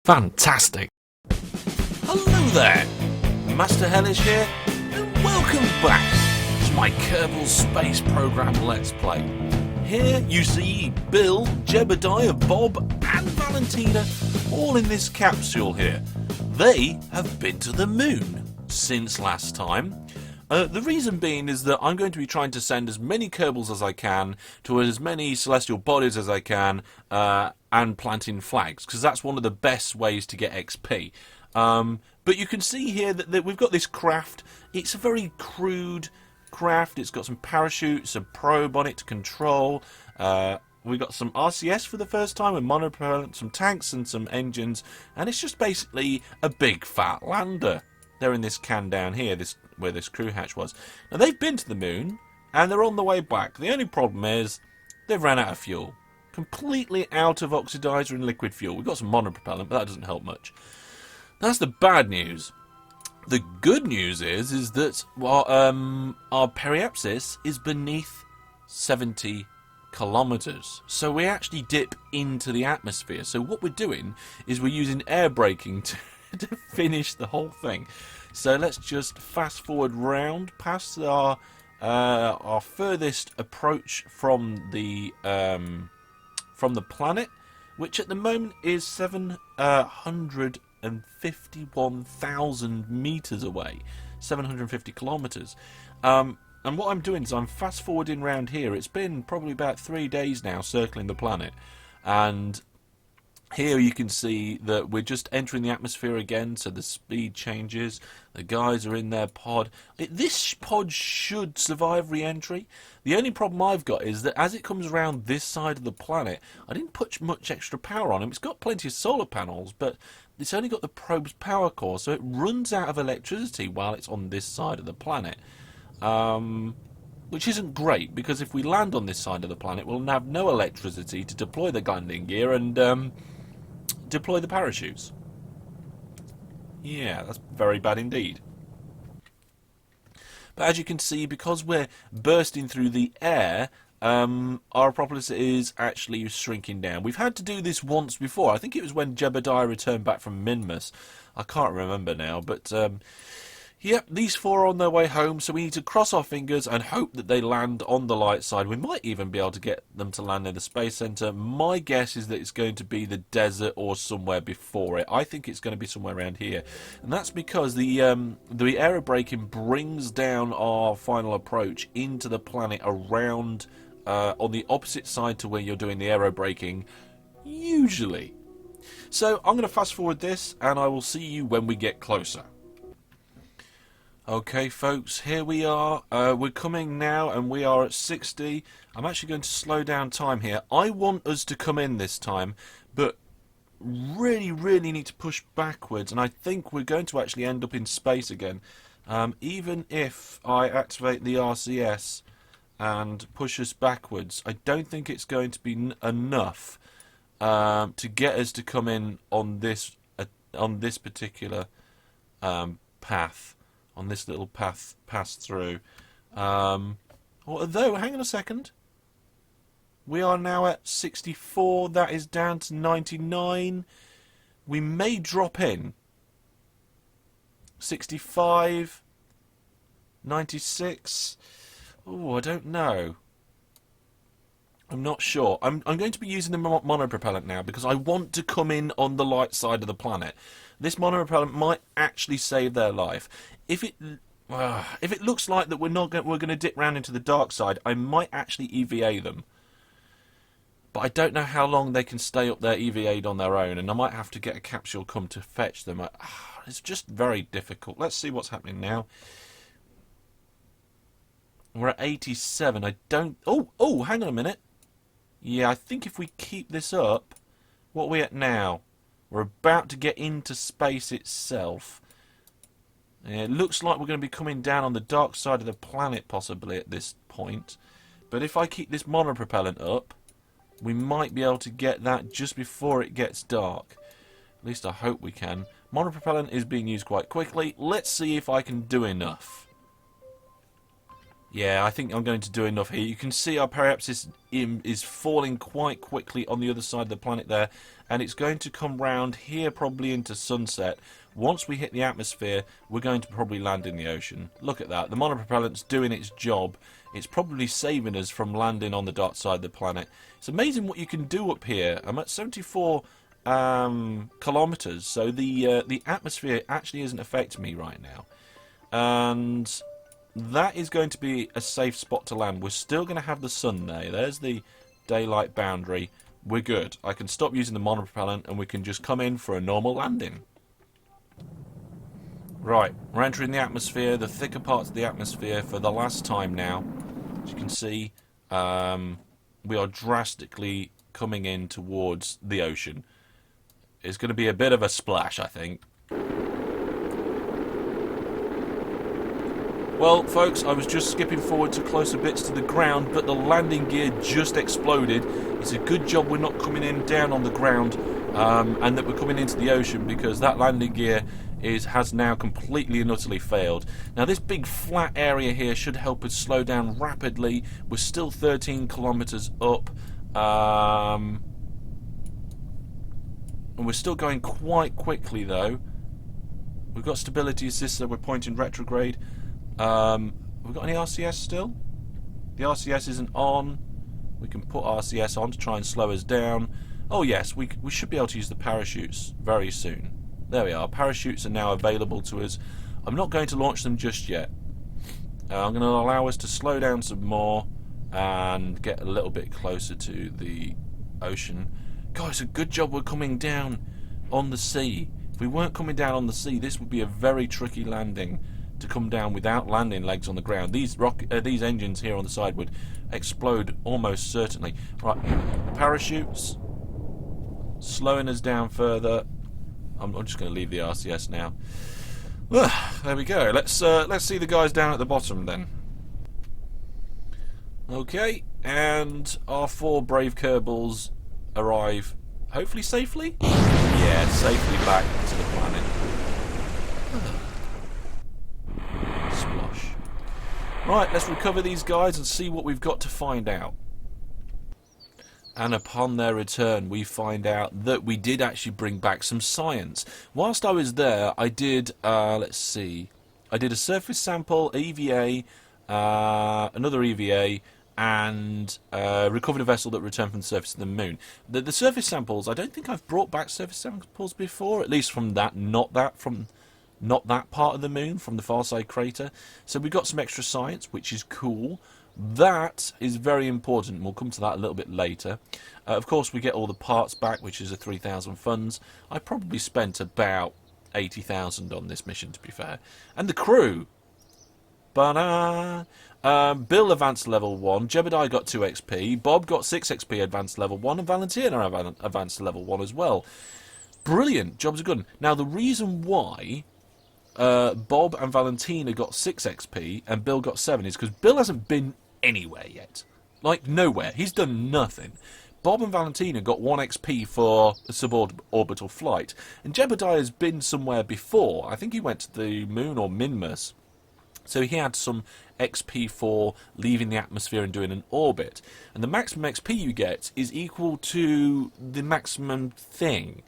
Fantastic. Hello there, Master Hellish here, and welcome back to my Kerbal Space Program Let's Play. Here you see Bill, Jebediah, Bob and Valentina all in this capsule here. They have been to the moon since last time. The reason being is that I'm going to be trying to send as many Kerbals as I can to as many celestial bodies as I can and planting flags, because that's one of the best ways to get XP. But you can see here that we've got this craft. It's a very crude craft. It's got some parachutes, a probe on it to control. We've got some RCS for the first time with monopropellant, some tanks and some engines, and it's just basically a big fat lander. They're in this can down here, where this crew hatch was. Now they've been to the moon and they're on the way back. The only problem is they've ran out of fuel. Completely out of oxidizer and liquid fuel. We've got some monopropellant, but that doesn't help much. That's the bad news. The good news is that our periapsis is beneath 70 kilometers. So we actually dip into the atmosphere. So what we're doing is we're using air braking to finish the whole thing. So let's just fast forward round past our furthest approach from the planet, which at the moment is 751,000 meters away, 750 kilometers. And what I'm doing is I'm fast forwarding round here. It's been probably about 3 days now circling the planet, and here you can see that we're just entering the atmosphere again, so the speed changes. The guys are in their pod. This pod should survive re-entry. The only problem I've got is that as it comes around this side of the planet, I didn't put much extra power on him. It's got plenty of solar panels, but it's only got the probe's power core, so it runs out of electricity while it's on this side of the planet. Which isn't great, because if we land on this side of the planet, we'll have no electricity to deploy the landing gear and deploy the parachutes. Yeah, that's very bad indeed. But as you can see, because we're bursting through the air, our Propolis is actually shrinking down. We've had to do this once before. I think it was when Jebediah returned back from Minmus. I can't remember now, but yep, these four are on their way home, so we need to cross our fingers and hope that they land on the light side. We might even be able to get them to land in the Space Center. My guess is that it's going to be the desert or somewhere before it. I think it's going to be somewhere around here. And that's because the aerobraking brings down our final approach into the planet around on the opposite side to where you're doing the aerobraking, usually. So I'm going to fast forward this, and I will see you when we get closer. Okay folks, here we are. We're coming now and we are at 60. I'm actually going to slow down time here. I want us to come in this time, but really need to push backwards, and I think we're going to actually end up in space again. Even if I activate the RCS and push us backwards, I don't think it's going to be enough to get us to come in on this particular path. On this little path through. Although, hang on a second. We are now at 64. That is down to 99. We may drop in. 65. 96. Oh, I don't know. I'm not sure. I'm going to be using the monopropellant now because I want to come in on the light side of the planet. This monopropellant might actually save their life. If it looks like that we're going to dip round into the dark side, I might actually EVA them. But I don't know how long they can stay up there EVA'd on their own, and I might have to get a capsule come to fetch them. It's just very difficult. Let's see what's happening now. We're at 87. I don't... Oh, hang on a minute. Yeah, I think if we keep this up... What are we at now? We're about to get into space itself. Yeah, it looks like we're going to be coming down on the dark side of the planet possibly at this point. But if I keep this monopropellant up, we might be able to get that just before it gets dark. At least I hope we can. Monopropellant is being used quite quickly. Let's see if I can do enough. Yeah, I think I'm going to do enough here. You can see our periapsis is falling quite quickly on the other side of the planet there. and it's going to come round here probably into sunset. Once we hit the atmosphere, we're going to probably land in the ocean. Look at that. The monopropellant's doing its job. It's probably saving us from landing on the dark side of the planet. It's amazing what you can do up here. I'm at 74 kilometers, so the atmosphere actually isn't affecting me right now. And that is going to be a safe spot to land. We're still going to have the sun there. There's the daylight boundary. We're good. I can stop using the monopropellant and we can just come in for a normal landing. Right, we're entering the atmosphere, the thicker parts of the atmosphere for the last time now. As you can see, we are drastically coming in towards the ocean. It's going to be a bit of a splash, I think. Well, folks, I was just skipping forward to closer bits to the ground, but the landing gear just exploded. It's a good job we're not coming in down on the ground, and that we're coming into the ocean, because that landing gear has now completely and utterly failed. Now, this big flat area here should help us slow down rapidly. We're still 13 kilometers up, and we're still going quite quickly, though. We've got stability assist, so we're pointing retrograde. We've got any RCS still? The RCS isn't on. We can put RCS on to try and slow us down. Oh yes, we should be able to use the parachutes very soon. There we are. Parachutes are now available to us. I'm not going to launch them just yet. I'm going to allow us to slow down some more and get a little bit closer to the ocean. God, it's a good job we're coming down on the sea. If we weren't coming down on the sea, this would be a very tricky landing to come down without landing legs on the ground. These engines here on the side would explode almost certainly. Right, parachutes, slowing us down further. I'm just going to leave the RCS now. There we go. Let's see the guys down at the bottom then. Okay, and our 4 brave Kerbals arrive, hopefully safely. Yeah, safely back to the planet. Splosh. Right, let's recover these guys and see what we've got to find out. And upon their return, we find out that we did actually bring back some science. Whilst I was there, I did, let's see, I did a surface sample, EVA, another EVA, and recovered a vessel that returned from the surface of the moon. The surface samples, I don't think I've brought back surface samples before, at least from that, not that part of the moon, from the far side crater. So we got some extra science, which is cool. That is very important. We'll come to that a little bit later. Of course, we get all the parts back, which is a 3,000 funds. I probably spent about 80,000 on this mission, to be fair. And the crew. Bill advanced level 1. Jebediah got 2 XP. Bob got 6 XP advanced level 1. And Valentina advanced level 1 as well. Brilliant. Jobs are good. Now, the reason why Bob and Valentina got 6 XP and Bill got 7 is because Bill hasn't been anywhere yet. Like, nowhere. He's done nothing. Bob and Valentina got 1 XP for a suborbital flight. And Jebediah has been somewhere before. I think he went to the moon or Minmus. So he had some XP for leaving the atmosphere and doing an orbit. And the maximum XP you get is equal to the maximum thing.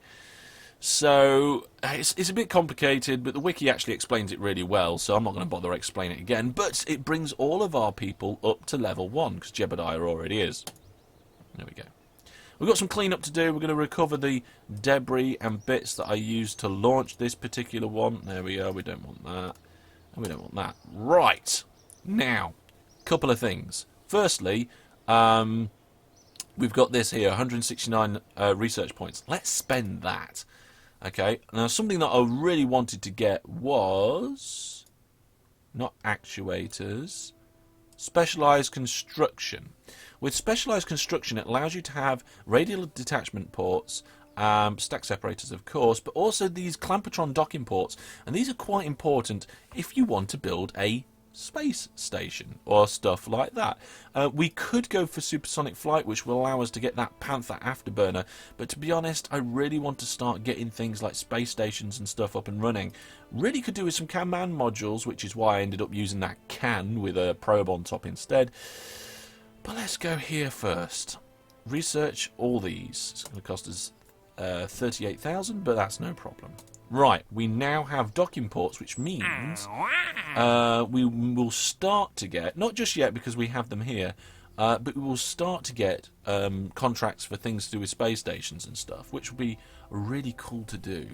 So it's a bit complicated, but the wiki actually explains it really well, so I'm not going to bother explaining it again. But it brings all of our people up to level 1, because Jebediah already is. There we go. We've got some cleanup to do. We're going to recover the debris and bits that I used to launch this particular one. There we go. We don't want that. And we don't want that. Right. Now, couple of things. Firstly, we've got this here, 169 research points. Let's spend that. Okay, now something that I really wanted to get was not actuators, specialized construction. With specialized construction, it allows you to have radial detachment ports, stack separators of course, but also these clampotron docking ports, and these are quite important if you want to build a space station or stuff like that. We could go for supersonic flight, which will allow us to get that Panther afterburner, but to be honest, I really want to start getting things like space stations and stuff up and running. Really could do with some command modules, which is why I ended up using that can with a probe on top instead. But let's go here first. Research all these. It's going to cost us 38,000, but that's no problem. Right, we now have docking ports, which means we will start to get, not just yet because we have them here, but we will start to get contracts for things to do with space stations and stuff, which will be really cool to do.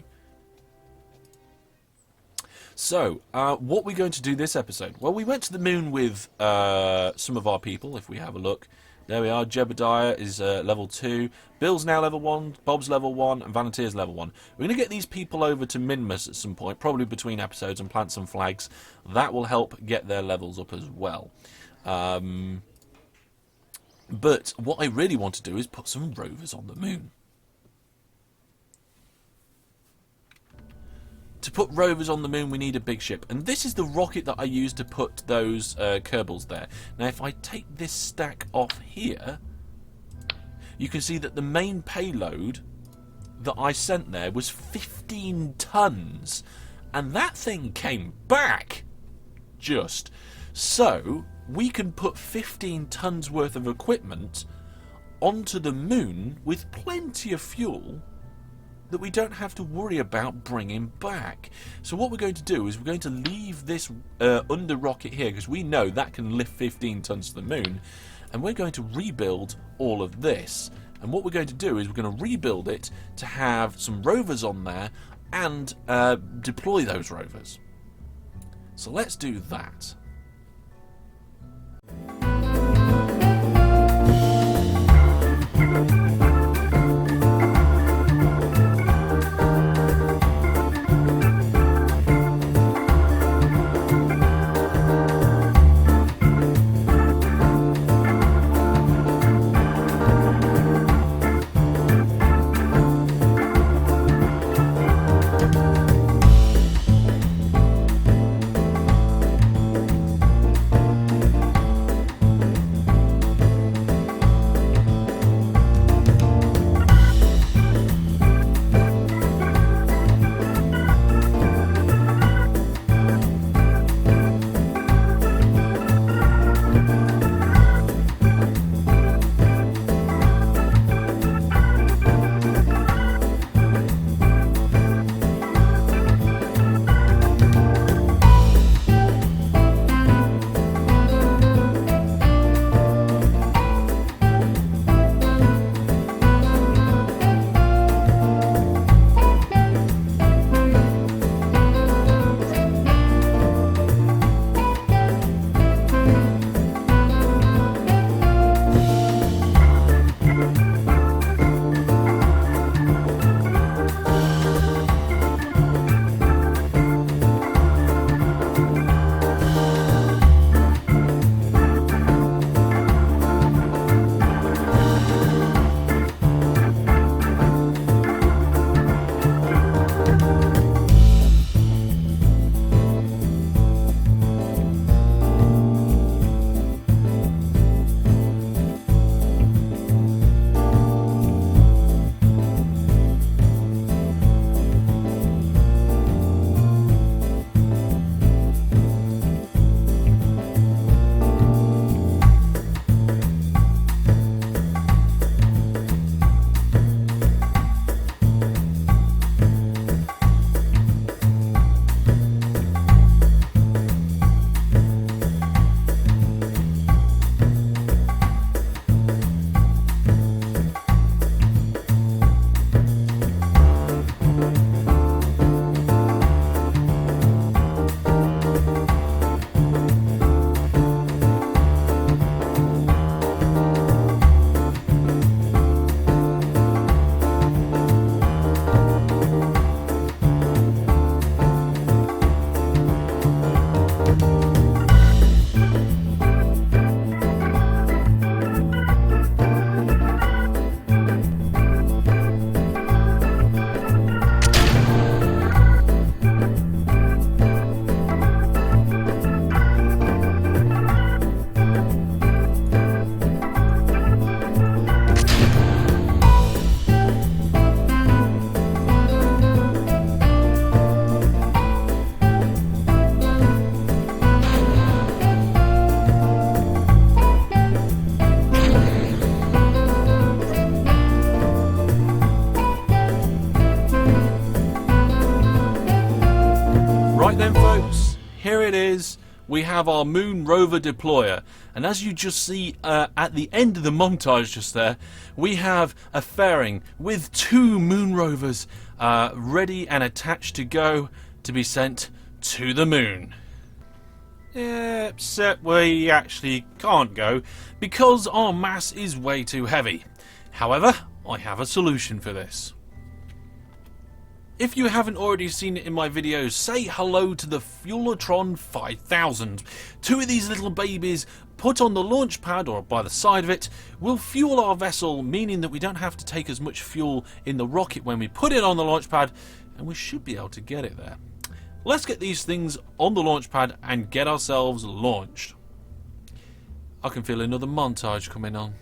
So, what we're going to do this episode? Well, we went to the moon with some of our people, if we have a look. There we are. Jebediah is level 2. Bill's now level 1. Bob's level 1. And Vanetier's level 1. We're going to get these people over to Minmus at some point, probably between episodes, and plant some flags. That will help get their levels up as well. But what I really want to do is put some rovers on the moon. To put rovers on the moon, we need a big ship. And this is the rocket that I used to put those Kerbals there. Now, if I take this stack off here, you can see that the main payload that I sent there was 15 tons. And that thing came back. Just. So, we can put 15 tons worth of equipment onto the moon with plenty of fuel that we don't have to worry about bringing back. So what we're going to do is we're going to leave this under rocket here, because we know that can lift 15 tons to the moon, and we're going to rebuild all of this. And what we're going to do is we're going to rebuild it to have some rovers on there and deploy those rovers. So let's do that. we have our moon rover deployer, and as you just see at the end of the montage just there, we have a fairing with 2 moon rovers ready and attached to go to be sent to the moon. Except we actually can't go because our mass is way too heavy. However, I have a solution for this. If you haven't already seen it in my videos, say hello to the Fuelatron 5000. 2 of these little babies put on the launch pad or by the side of it will fuel our vessel, meaning that we don't have to take as much fuel in the rocket when we put it on the launch pad, and we should be able to get it there. Let's get these things on the launch pad and get ourselves launched. I can feel another montage coming on.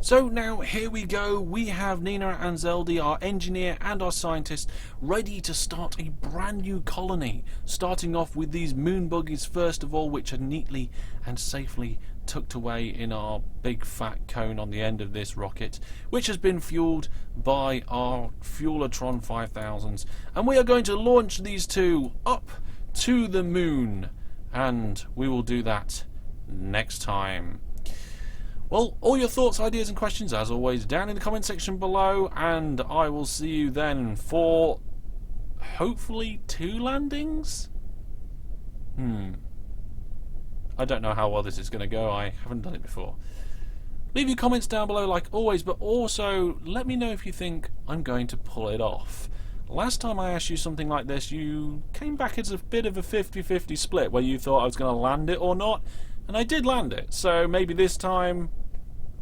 So now here we go, we have Nina and Zeldy, our engineer and our scientist, ready to start a brand new colony, starting off with these moon buggies first of all, which are neatly and safely tucked away in our big fat cone on the end of this rocket, which has been fueled by our Fuelatron 5000s, and we are going to launch these 2 up to the moon, and we will do that next time. Well, all your thoughts, ideas and questions, as always, down in the comment section below, and I will see you then for, hopefully, 2 landings? I don't know how well this is going to go. I haven't done it before. Leave your comments down below like always, but also let me know if you think I'm going to pull it off. Last time I asked you something like this, you came back as a bit of a 50-50 split, where you thought I was going to land it or not. And I did land it, so maybe this time,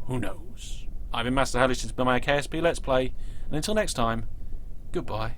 who knows? I've been Master Hellish, it's been my KSP Let's Play, and until next time, goodbye.